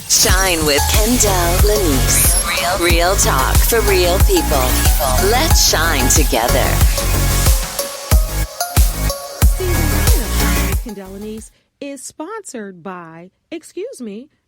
Shine with Kendell Lenice. Real talk for real people. Let's shine together. Season 9 of Shine with Kendell Lenice is sponsored by,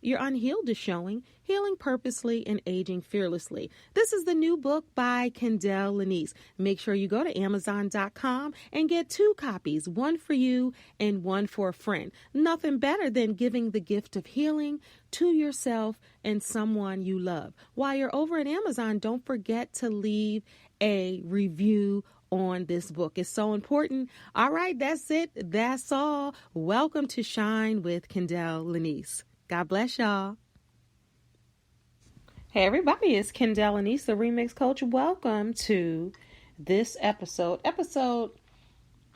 Your Unhealed is Showing, Healing Purposely and Aging Fearlessly. This is the new book by Kendell Lenice. Make sure you go to Amazon.com and get 2 copies, one for you and one for a friend. Nothing better than giving the gift of healing to yourself and someone you love. While you're over at Amazon, don't forget to leave a review on this book. It's so important. All right, that's it. That's all. Welcome to Shine with Kendell Lenice. God bless y'all. Hey everybody, it's Kendell Lenice, the Remix Coach. Welcome to this episode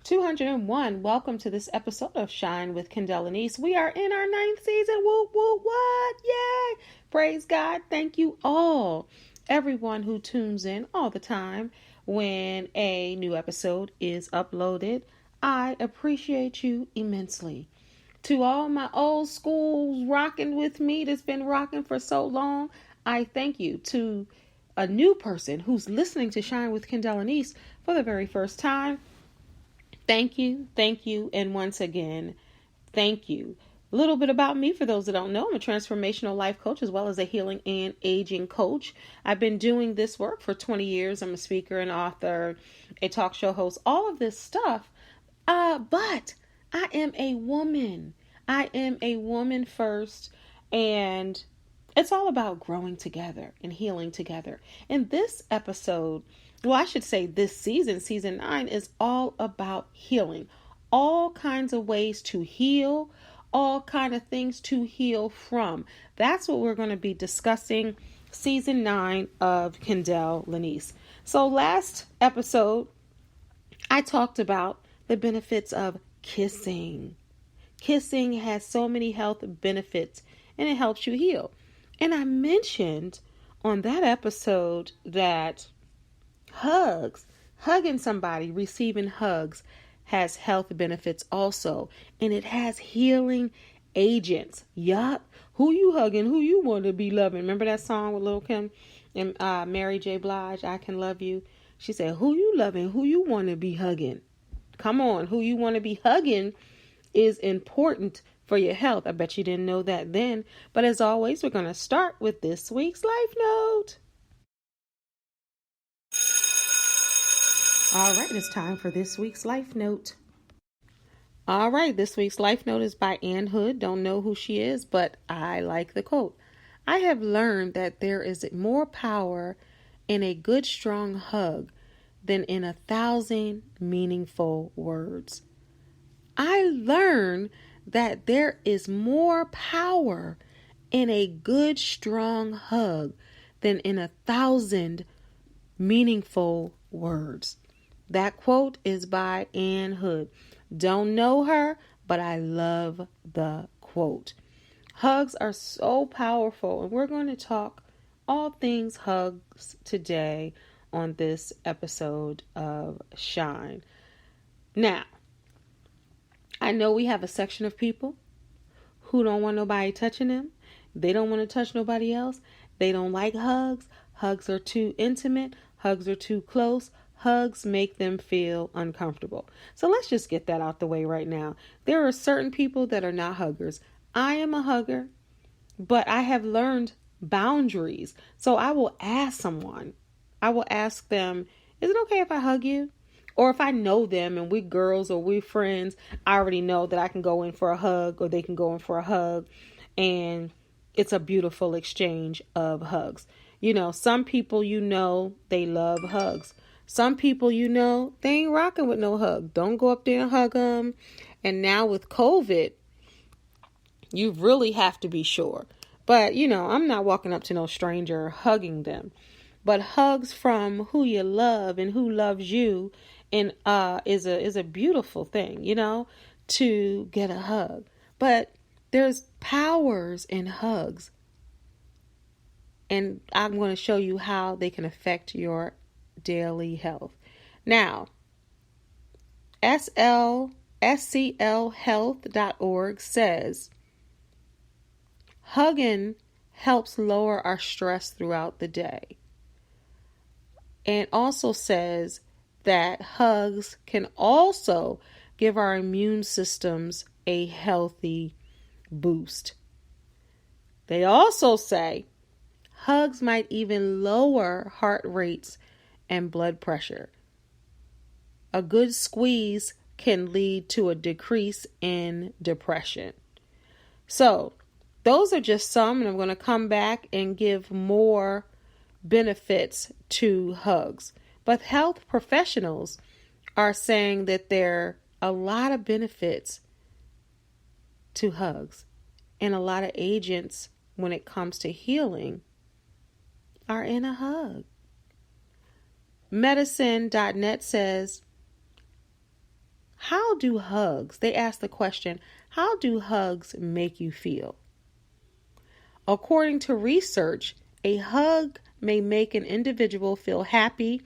201. Welcome to this episode of Shine with Kendell Lenice. We are in our 9th season. Woo, woo, what? Yay! Praise God. Thank you all, everyone who tunes in all the time when a new episode is uploaded. I appreciate you immensely. To all my old schools rocking with me that's been rocking for so long, I thank you. To a new person who's listening to Shine with Kendell Lenice for the very first time, thank you, and once again, thank you. A little bit about me for those that don't know. I'm a transformational life coach as well as a healing and aging coach. I've been doing this work for 20 years. I'm a speaker, an author, a talk show host, all of this stuff. But I am a woman. I am a woman first, and it's all about growing together and healing together. And this episode, well, I should say this season 9, is all about healing. All kinds of ways to heal, all kind of things to heal from. That's what we're going to be discussing season 9 of Kendell Lenice. So last episode, I talked about the benefits of kissing. Kissing has so many health benefits and it helps you heal. And I mentioned on that episode that hugging somebody, receiving hugs, has health benefits also, and it has healing agents. Yup. Who you hugging? Who you want to be loving? Remember that song with Lil' Kim and Mary J. Blige, I Can Love You? She said, who you loving? Who you want to be hugging? Come on, who you want to be hugging is important for your health. I bet you didn't know that then. But as always, we're going to start with this week's Life Note. All right, it's time for this week's Life Note. All right, this week's Life Note is by Ann Hood. Don't know who she is, but I like the quote. I have learned that there is more power in a good, strong hug than in 1,000 meaningful words. I learned that there is more power in a good, strong hug than in 1,000 meaningful words. That quote is by Ann Hood. Don't know her, but I love the quote. Hugs are so powerful, and we're going to talk all things hugs today on this episode of Shine. Now, I know we have a section of people who don't want nobody touching them. They don't want to touch nobody else. They don't like hugs. Hugs are too intimate. Hugs are too close. Hugs make them feel uncomfortable. So let's just get that out the way right now. There are certain people that are not huggers. I am a hugger, but I have learned boundaries. So I will ask someone, I will ask them, is it okay if I hug you? Or if I know them and we're girls or we're friends, I already know that I can go in for a hug or they can go in for a hug. And it's a beautiful exchange of hugs. You know, some people, they love hugs. Some people, they ain't rocking with no hug. Don't go up there and hug them. And now with COVID, you really have to be sure. But, I'm not walking up to no stranger hugging them. But hugs from who you love and who loves you and is a beautiful thing, to get a hug. But there's powers in hugs. And I'm going to show you how they can affect your daily health. Now, sclhealth.org says, Huggin helps lower our stress throughout the day. And also says that hugs can also give our immune systems a healthy boost. They also say hugs might even lower heart rates and blood pressure. A good squeeze can lead to a decrease in depression. So, those are just some, and I'm going to come back and give more benefits to hugs. But health professionals are saying that there are a lot of benefits to hugs, and a lot of agents when it comes to healing are in a hug. Medicine.net says, they ask the question, how do hugs make you feel? According to research, a hug may make an individual feel happy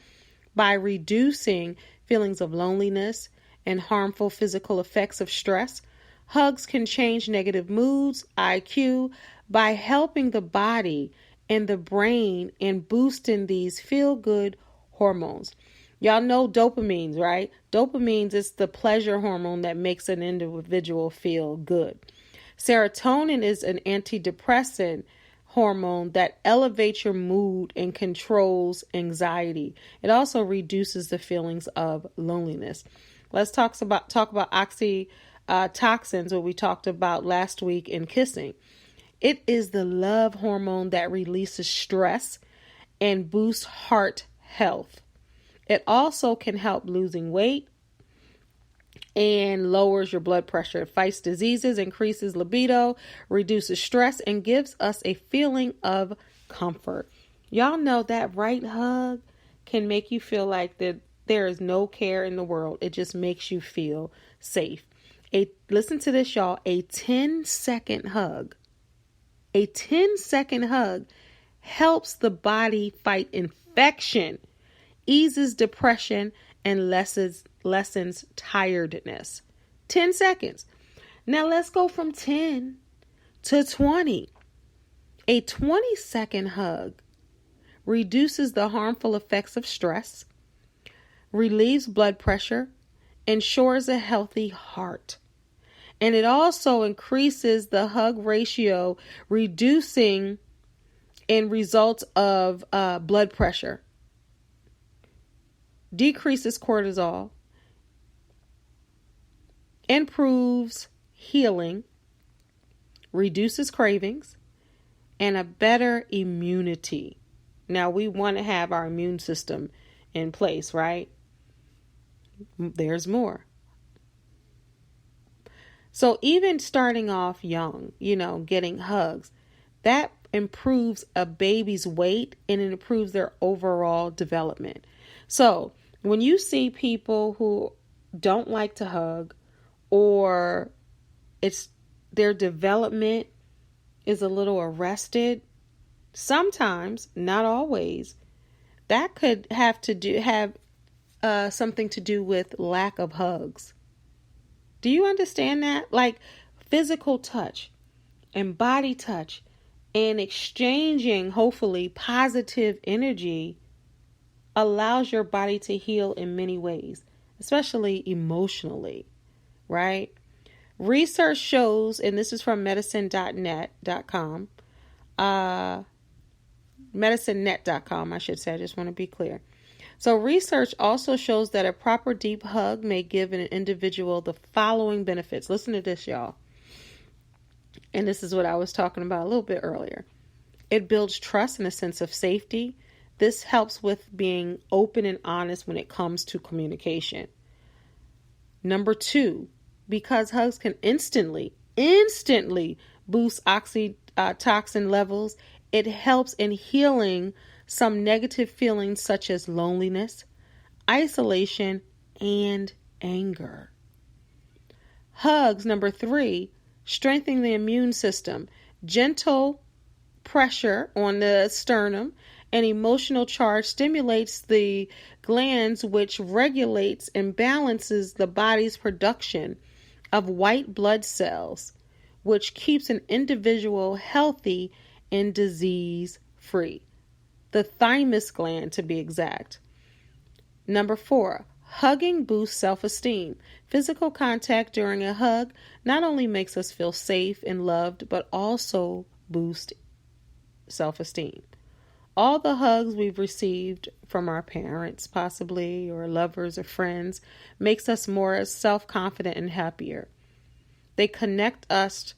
by reducing feelings of loneliness and harmful physical effects of stress. Hugs can change negative moods, IQ, by helping the body and the brain and boosting these feel-good hormones. Y'all know dopamine, right? Dopamine is the pleasure hormone that makes an individual feel good. Serotonin is an antidepressant hormone that elevates your mood and controls anxiety. It also reduces the feelings of loneliness. Let's talk about oxytocins, what we talked about last week in kissing. It is the love hormone that releases stress and boosts heart health. It also can help losing weight and lowers your blood pressure. It fights diseases, increases libido, reduces stress, and gives us a feeling of comfort. Y'all know that right hug can make you feel like that there is no care in the world. It just makes you feel safe. Listen to this, y'all. A 10-second hug. A 10-second hug helps the body fight infection, eases depression, and lessens tiredness. 10 seconds. Now let's go from 10 to 20. A 20-second hug reduces the harmful effects of stress, relieves blood pressure, ensures a healthy heart. And it also increases the hug ratio, reducing in results of blood pressure, decreases cortisol, improves healing, reduces cravings, and a better immunity. Now, we want to have our immune system in place, right? There's more. So even starting off young, getting hugs, that improves a baby's weight and it improves their overall development. So when you see people who don't like to hug, or their development is a little arrested, sometimes, not always, that could have something to do with lack of hugs. Do you understand that? Like physical touch and body touch and exchanging, hopefully, positive energy allows your body to heal in many ways, especially emotionally, right? Research shows, and this is from medicinenet.com, medicinenet.com, I should say, I just want to be clear. So research also shows that a proper deep hug may give an individual the following benefits. Listen to this, y'all. And this is what I was talking about a little bit earlier. It builds trust and a sense of safety. This helps with being open and honest when it comes to communication. Number 2, because hugs can instantly boost oxytocin levels, it helps in healing some negative feelings such as loneliness, isolation, and anger. Hugs, number 3, strengthen the immune system. Gentle pressure on the sternum and emotional charge stimulates the glands, which regulates and balances the body's production of white blood cells, which keeps an individual healthy and disease-free. The thymus gland, to be exact. Number 4, hugging boosts self-esteem. Physical contact during a hug not only makes us feel safe and loved, but also boosts self-esteem. All the hugs we've received from our parents, possibly, or lovers or friends, makes us more self-confident and happier. They connect us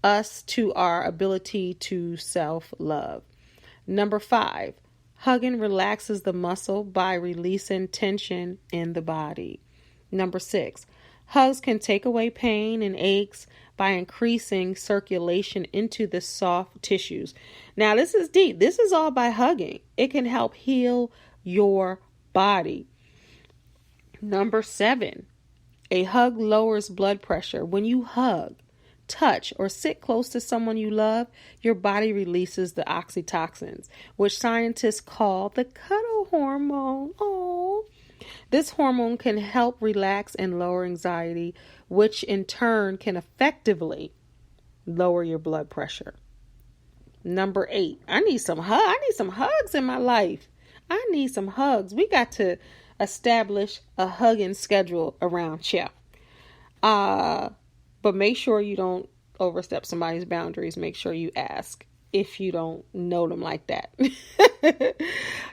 to our ability to self-love. Number 5, hugging relaxes the muscle by releasing tension in the body. Number 6, hugs can take away pain and aches by increasing circulation into the soft tissues. Now, this is deep. This is all by hugging. It can help heal your body. Number 7, a hug lowers blood pressure. When you hug, touch, or sit close to someone you love, your body releases the oxytocins, which scientists call the cuddle hormone. Oh, this hormone can help relax and lower anxiety, which in turn can effectively lower your blood pressure. Number 8, I need some hugs in my life. I need some hugs. We got to establish a hugging schedule around here. But make sure you don't overstep somebody's boundaries. Make sure you ask if you don't know them like that.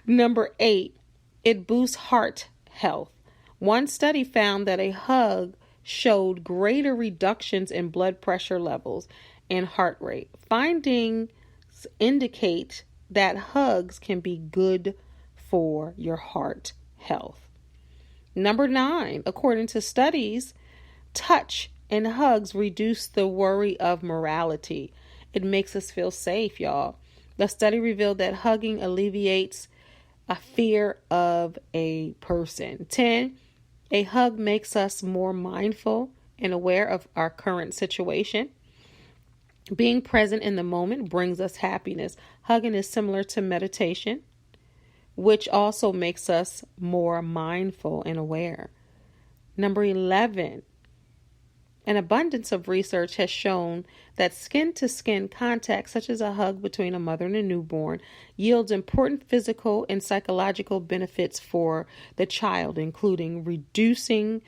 Number 8, it boosts heart health. One study found that a hug showed greater reductions in blood pressure levels and heart rate. Findings indicate that hugs can be good for your heart health. Number 9, according to studies, touch and hugs reduce the worry of mortality. It makes us feel safe, y'all. The study revealed that hugging alleviates a fear of a person. 10, a hug makes us more mindful and aware of our current situation. Being present in the moment brings us happiness. Hugging is similar to meditation, which also makes us more mindful and aware. Number 11, an abundance of research has shown that skin-to-skin contact, such as a hug between a mother and a newborn, yields important physical and psychological benefits for the child, including reducing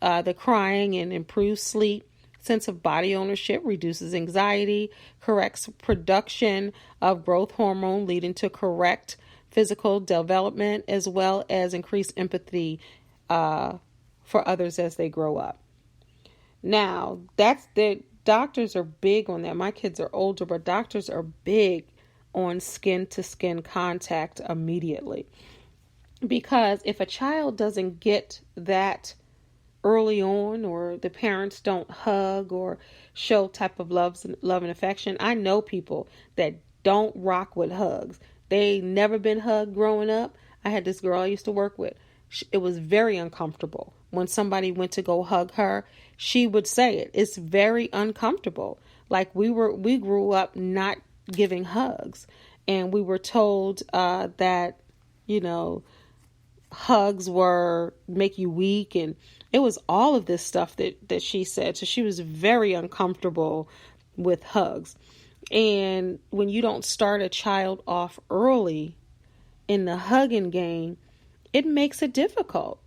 the crying and improved sleep, sense of body ownership, reduces anxiety, corrects production of growth hormone, leading to correct physical development, as well as increased empathy for others as they grow up. Now, the doctors are big on that. My kids are older, but doctors are big on skin-to-skin contact immediately. Because if a child doesn't get that early on, or the parents don't hug or show type of love and affection, I know people that don't rock with hugs. They never been hugged growing up. I had this girl I used to work with. It was very uncomfortable. When somebody went to go hug her, she would say it. It's very uncomfortable. Like we grew up not giving hugs, and we were told that, hugs were make you weak, and it was all of this stuff that she said. So she was very uncomfortable with hugs. And when you don't start a child off early in the hugging game, it makes it difficult,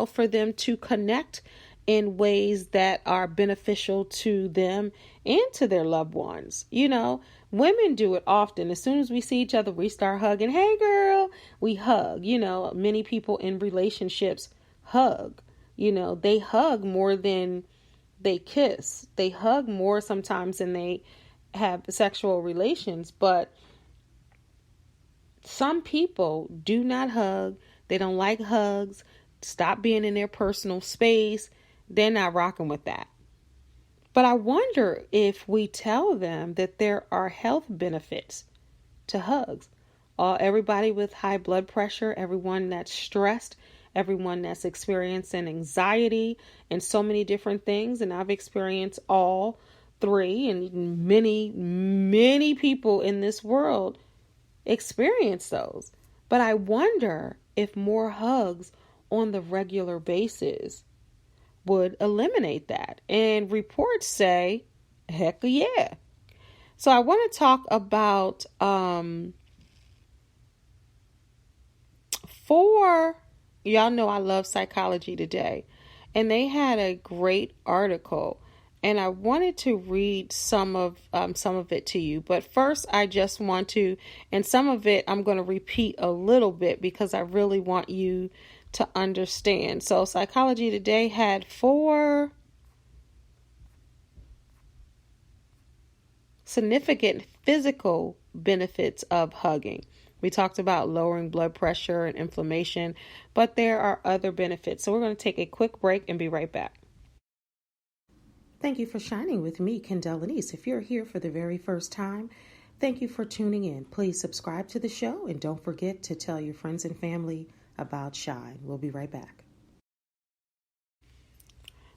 for them to connect in ways that are beneficial to them and to their loved ones. Women do it often. As soon as we see each other, we start hugging. Hey, girl, we hug. Many people in relationships hug. They hug more than they kiss. They hug more sometimes than they have sexual relations. But some people do not hug. They don't like hugs. Stop being in their personal space. They're not rocking with that. But I wonder if we tell them that there are health benefits to hugs. Everybody with high blood pressure, everyone that's stressed, everyone that's experiencing anxiety and so many different things. And I've experienced all three, and many, many people in this world experience those. But I wonder if more hugs on the regular basis would eliminate that. And reports say, heck yeah. So I want to talk about 4, y'all know I love Psychology Today, and they had a great article, and I wanted to read some of it to you. But first, I just want to, and some of it I'm going to repeat a little bit because I really want you to understand. So Psychology Today had 4 significant physical benefits of hugging. We talked about lowering blood pressure and inflammation, but there are other benefits. So we're going to take a quick break and be right back. Thank you for shining with me, Kendell Lenice. If you're here for the very first time, thank you for tuning in. Please subscribe to the show and don't forget to tell your friends and family about Shine. We'll be right back.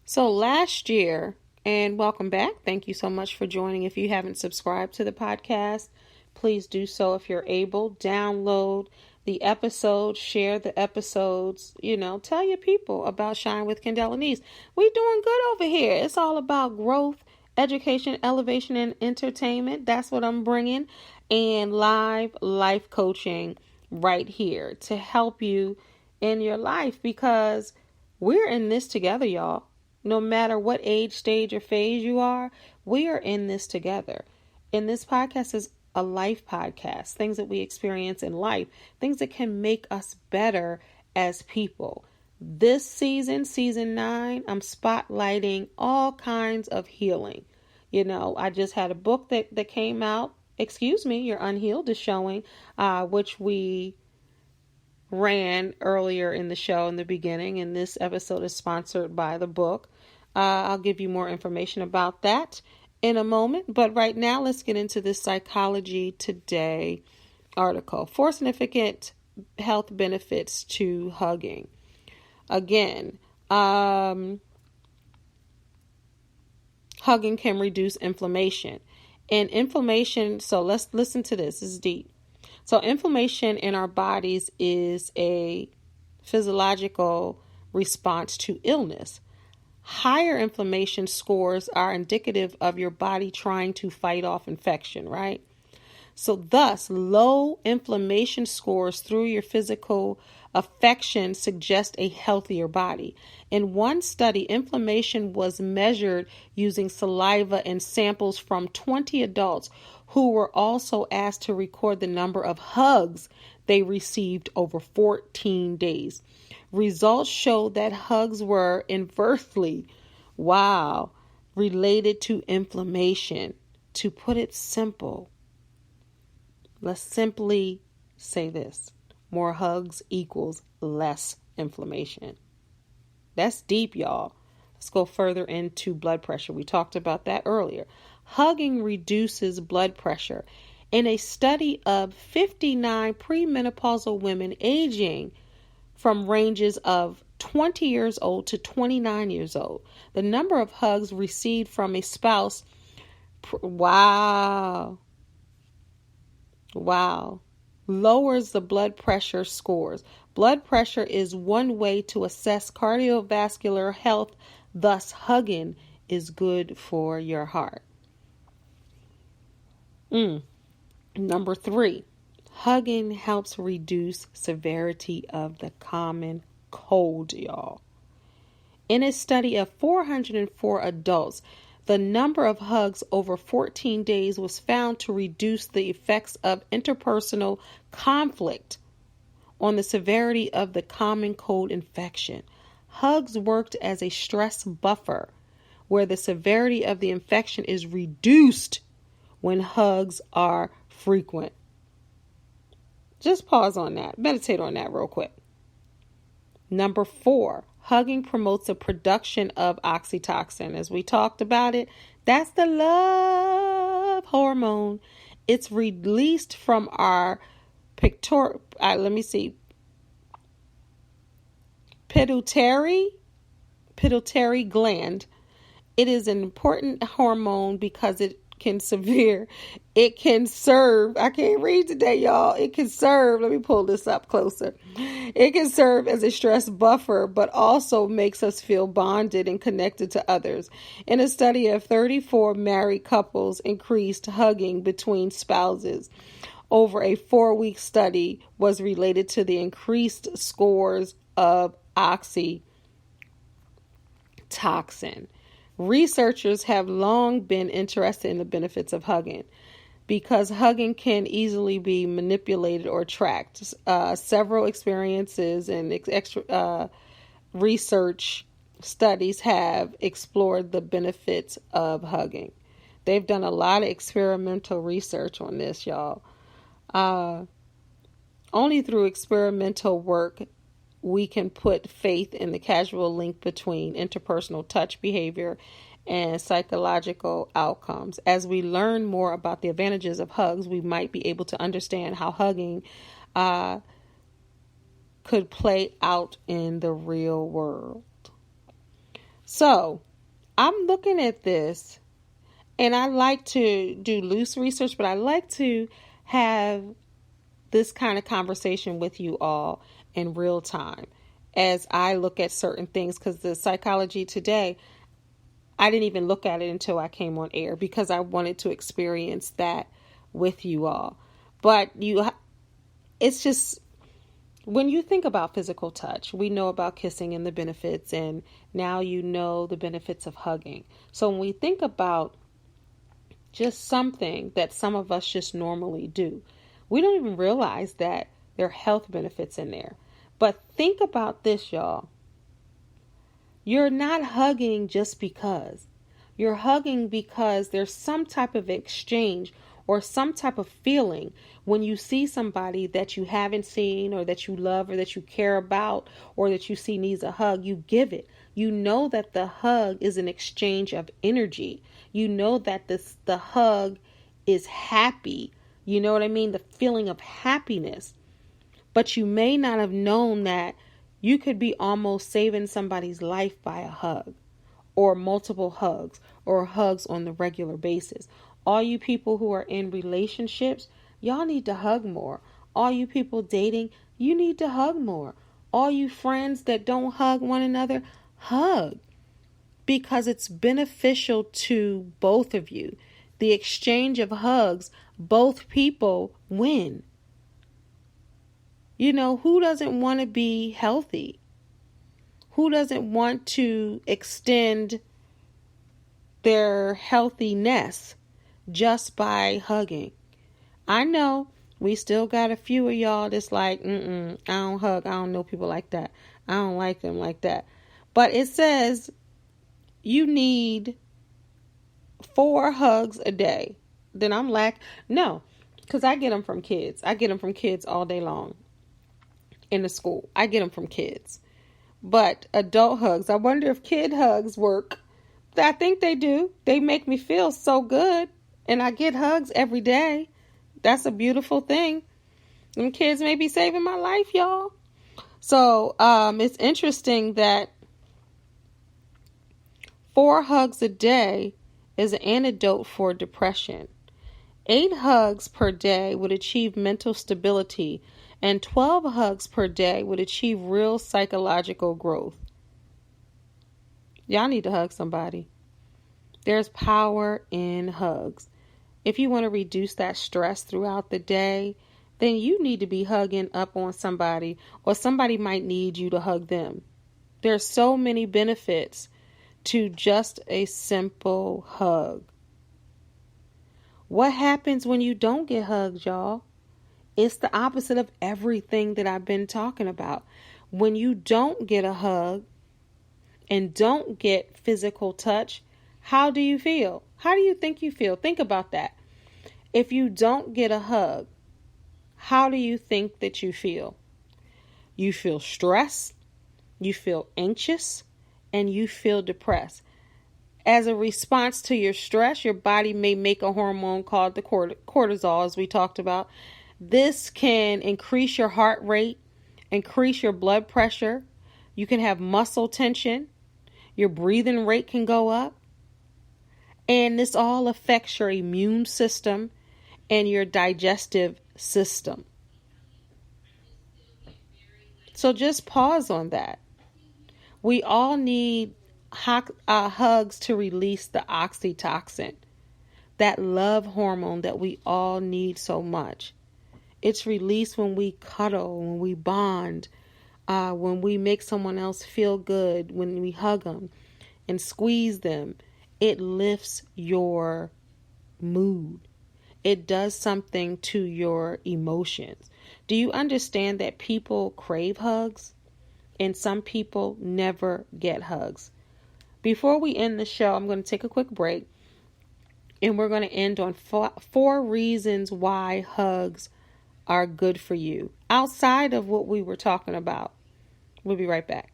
So last year, and welcome back. Thank you so much for joining. If you haven't subscribed to the podcast, please do so if you're able. Download the episodes, share the episodes, tell your people about Shine with Kendell Lenice. We doing good over here. It's all about growth, education, elevation, and entertainment. That's what I'm bringing. And live life coaching right here to help you in your life, because we're in this together, y'all. No matter what age, stage, or phase you are, we are in this together. And this podcast is a life podcast, things that we experience in life, things that can make us better as people. This season, season 9, I'm spotlighting all kinds of healing. I just had a book that came out. Your Unhealed is showing, which we ran earlier in the show in the beginning, and this episode is sponsored by the book. I'll give you more information about that in a moment, but right now let's get into this Psychology Today article. 4 significant health benefits to hugging. Again, hugging can reduce inflammation. And inflammation, so let's listen to this. This is deep. So inflammation in our bodies is a physiological response to illness. Higher inflammation scores are indicative of your body trying to fight off infection, right? So thus, low inflammation scores through your physical affection suggest a healthier body. In one study, inflammation was measured using saliva and samples from 20 adults who were also asked to record the number of hugs they received over 14 days. Results showed that hugs were inversely, related to inflammation. To put it simple, let's simply say this: more hugs equals less inflammation. That's deep, y'all. Let's go further into blood pressure. We talked about that earlier. Hugging reduces blood pressure. In a study of 59 premenopausal women aging from ranges of 20 years old to 29 years old, the number of hugs received from a spouse, lowers the blood pressure scores. Blood pressure is one way to assess cardiovascular health, thus hugging is good for your heart. Number 3, hugging helps reduce severity of the common cold, y'all. In a study of 404 adults, the number of hugs over 14 days was found to reduce the effects of interpersonal conflict on the severity of the common cold infection. Hugs worked as a stress buffer, where the severity of the infection is reduced when hugs are frequent. Just pause on that. Meditate on that real quick. Number 4, hugging promotes the production of oxytocin. As we talked about it, that's the love hormone. It's released from our pituitary gland. It is an important hormone because it it can serve, I can't read today, y'all. It can serve, let me pull this up closer. It can serve as a stress buffer, but also makes us feel bonded and connected to others. In a study of 34 married couples, increased hugging between spouses over a 4-week study was related to the increased scores of oxytocin. Researchers have long been interested in the benefits of hugging because hugging can easily be manipulated or tracked. Several experiences and research studies have explored the benefits of hugging. They've done a lot of experimental research on this, y'all. Only through experimental work we can put faith in the causal link between interpersonal touch behavior and psychological outcomes. As we learn more about the advantages of hugs, we might be able to understand how hugging could play out in the real world. So, I'm looking at this, and I like to do loose research, but I like to have this kind of conversation with you all in real time as I look at certain things, because the Psychology Today, I didn't even look at it until I came on air because I wanted to experience that with you all. But it's just, when you think about physical touch, we know about kissing and the benefits, and now you know the benefits of hugging. So when we think about just something that some of us just normally do, we don't even realize that there are health benefits in there. But think about this, y'all. You're not hugging just because. You're hugging because there's some type of exchange or some type of feeling when you see somebody that you haven't seen or that you love or that you care about or that you see needs a hug. You give it. You know that the hug is an exchange of energy. You know that the hug is happy. You know what I mean? The feeling of happiness. But you may not have known that you could be almost saving somebody's life by a hug, or multiple hugs, or hugs on the regular basis. All you people who are in relationships, y'all need to hug more. All you people dating, you need to hug more. All you friends that don't hug one another, hug. Because it's beneficial to both of you. The exchange of hugs, both people win. You know, who doesn't want to be healthy? Who doesn't want to extend their healthiness just by hugging? I know we still got a few of y'all that's like, I don't hug. I don't know people like that. I don't like them like that. But it says you need 4 hugs a day. Then I'm like, no, because I get them from kids. I get them from kids all day long in the school. I get them from kids. But adult hugs, I wonder if kid hugs work. I think they do. They make me feel so good. And I get hugs every day. That's a beautiful thing. And kids may be saving my life, y'all. So it's interesting that 4 hugs a day is an antidote for depression. 8 hugs per day would achieve mental stability, and 12 hugs per day would achieve real psychological growth. Y'all need to hug somebody. There's power in hugs. If you want to reduce that stress throughout the day, then you need to be hugging up on somebody, or somebody might need you to hug them. There's so many benefits to just a simple hug. What happens when you don't get hugged, y'all? It's the opposite of everything that I've been talking about. When you don't get a hug and don't get physical touch, how do you feel? How do you think you feel? Think about that. If you don't get a hug, how do you think that you feel? You feel stressed, you feel anxious, and you feel depressed. As a response to your stress, your body may make a hormone called the cortisol, as we talked about. This can increase your heart rate, increase your blood pressure. You can have muscle tension. Your breathing rate can go up. And this all affects your immune system and your digestive system. So just pause on that. We all need hugs to release the oxytocin, that love hormone that we all need so much. It's released when we cuddle, when we bond, when we make someone else feel good, when we hug them and squeeze them. It lifts your mood. It does something to your emotions. Do you understand that people crave hugs and some people never get hugs? Before we end the show, I'm going to take a quick break and we're going to end on four reasons why hugs are good for you outside of what we were talking about. We'll be right back.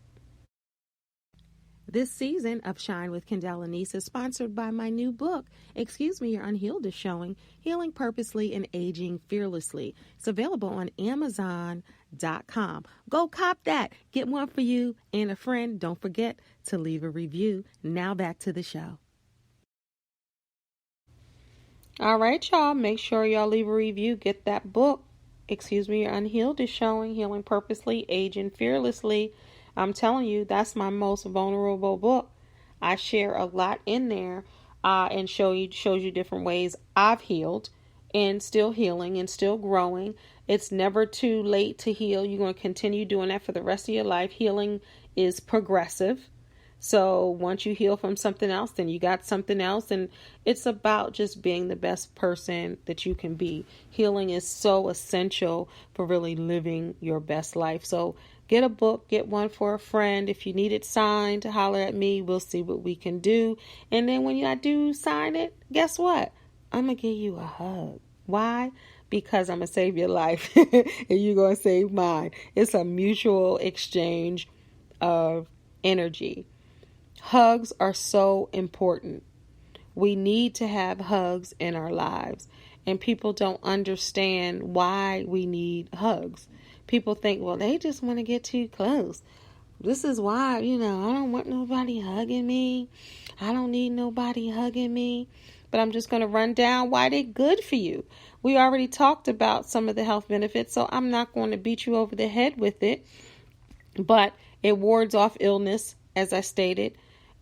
This season of Shine with Kendell Lenice is sponsored by my new book, Excuse Me, Your Unhealed is Showing, Healing Purposely and Aging Fearlessly. It's available on Amazon.com. Go cop that. Get one for you and a friend. Don't forget to leave a review. Now back to the show. All right, y'all. Make sure y'all leave a review. Get that book. Excuse Me, Your Unhealed is Showing, Healing Purposely, Aging Fearlessly. I'm telling you, that's my most vulnerable book. I share a lot in there and shows you different ways I've healed and still healing and still growing. It's never too late to heal. You're going to continue doing that for the rest of your life. Healing is progressive. So once you heal from something else, then you got something else. And it's about just being the best person that you can be. Healing is so essential for really living your best life. So get a book, get one for a friend. If you need it signed, holler at me. We'll see what we can do. And then when I do sign it, guess what? I'm going to give you a hug. Why? Because I'm going to save your life and you're going to save mine. It's a mutual exchange of energy. Hugs are so important. We need to have hugs in our lives. And people don't understand why we need hugs. People think, well, they just want to get too close. This is why, I don't want nobody hugging me. I don't need nobody hugging me. But I'm just going to run down why they're good for you. We already talked about some of the health benefits, so I'm not going to beat you over the head with it. But it wards off illness, as I stated.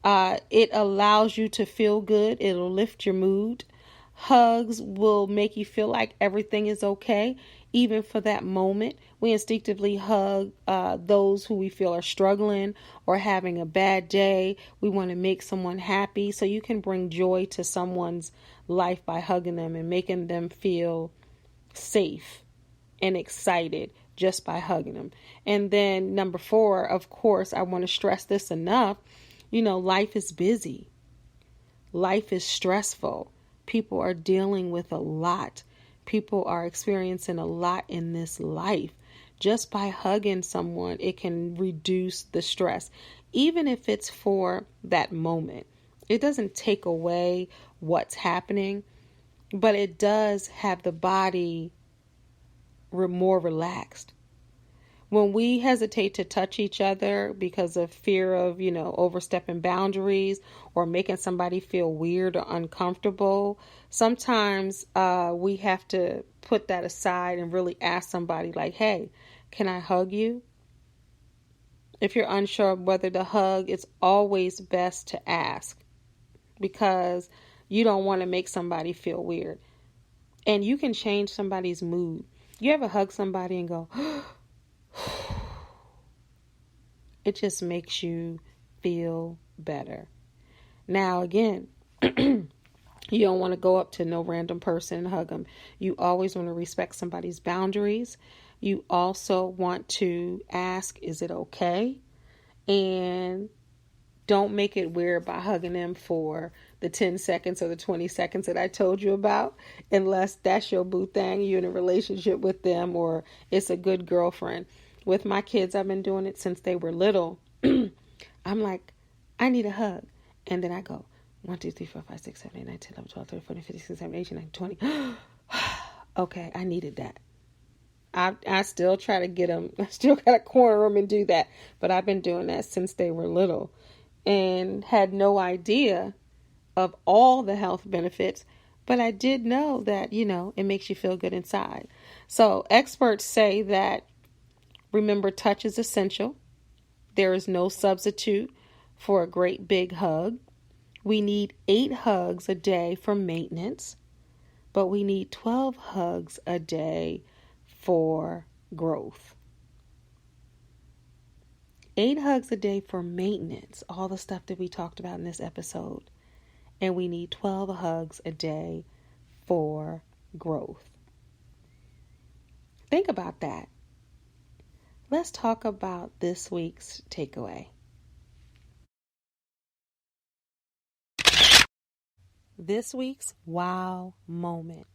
It allows you to feel good. It'll lift your mood. Hugs will make you feel like everything is okay, even for that moment. We instinctively hug those who we feel are struggling or having a bad day. We want to make someone happy. So you can bring joy to someone's life by hugging them and making them feel safe and excited just by hugging them. And then number 4, of course, I want to stress this enough. Life is busy. Life is stressful. People are dealing with a lot. People are experiencing a lot in this life. Just by hugging someone, it can reduce the stress, even if it's for that moment. It doesn't take away what's happening, but it does have the body more relaxed. When we hesitate to touch each other because of fear of, overstepping boundaries or making somebody feel weird or uncomfortable, sometimes we have to put that aside and really ask somebody like, hey, can I hug you? If you're unsure of whether to hug, it's always best to ask because you don't want to make somebody feel weird. And you can change somebody's mood. You ever hug somebody and go, it just makes you feel better. Now, again, you don't want to go up to no random person and hug them. You always want to respect somebody's boundaries. You also want to ask, is it okay? And don't make it weird by hugging them for the 10 seconds or the 20 seconds that I told you about, unless that's your boo thing, you're in a relationship with them, or it's a good girlfriend. With my kids, I've been doing it since they were little. I'm like, I need a hug. And then I go, 1, 2, 3, 4, 5, 6, 7, 8, 9, 10, 11, 12, 13, 14, 15, 16, 17, 18, 19, 20. Okay, I needed that. I still try to get them. I still got to corner them and do that. But I've been doing that since they were little and had no idea of all the health benefits, but I did know that, it makes you feel good inside. So experts say that, remember, touch is essential. There is no substitute for a great big hug. We need 8 hugs a day for maintenance, but we need 12 hugs a day for growth. 8 hugs a day for maintenance, all the stuff that we talked about in this episode. And we need 12 hugs a day for growth. Think about that. Let's talk about this week's takeaway. This week's wow moment.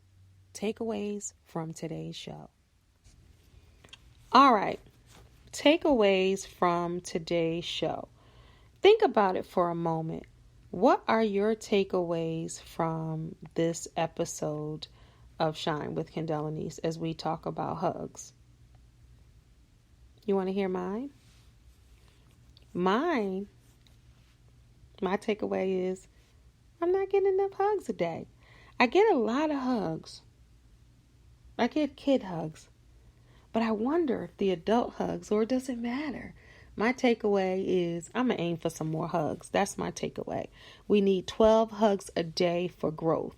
Takeaways from today's show. All right. Takeaways from today's show. Think about it for a moment. What are your takeaways from this episode of Shine with Kendell Lenice as we talk about hugs? You want to hear mine? My takeaway is I'm not getting enough hugs a day. I get a lot of hugs. I get kid hugs. But I wonder if the adult hugs, or does it matter? My takeaway is I'm going to aim for some more hugs. That's my takeaway. We need 12 hugs a day for growth.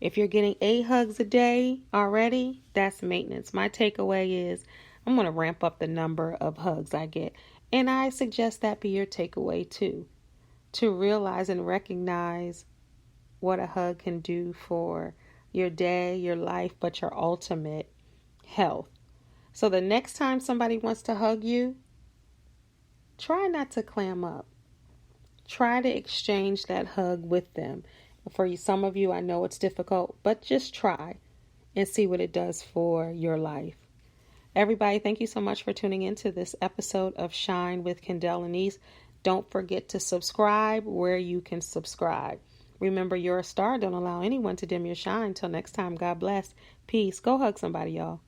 If you're getting 8 hugs a day already, that's maintenance. My takeaway is I'm going to ramp up the number of hugs I get. And I suggest that be your takeaway too. To realize and recognize what a hug can do for your day, your life, but your ultimate health. So the next time somebody wants to hug you, try not to clam up. Try to exchange that hug with them. For some of you, I know it's difficult, but just try and see what it does for your life. Everybody, thank you so much for tuning into this episode of Shine with Kendell Lenice. Don't forget to subscribe where you can subscribe. Remember, you're a star. Don't allow anyone to dim your shine. Till next time, God bless. Peace. Go hug somebody, y'all.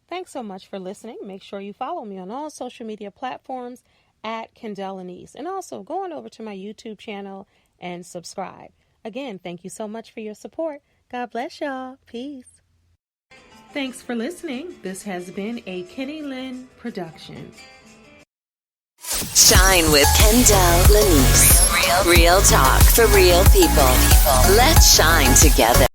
Thanks so much for listening. Make sure you follow me on all social media platforms at Kendell Lenice. And also go on over to my YouTube channel and subscribe. Again, thank you so much for your support. God bless y'all. Peace. Thanks for listening. This has been a Kenny Lynn production. Shine with Kendell Lenice. Real talk for real people. Let's shine together.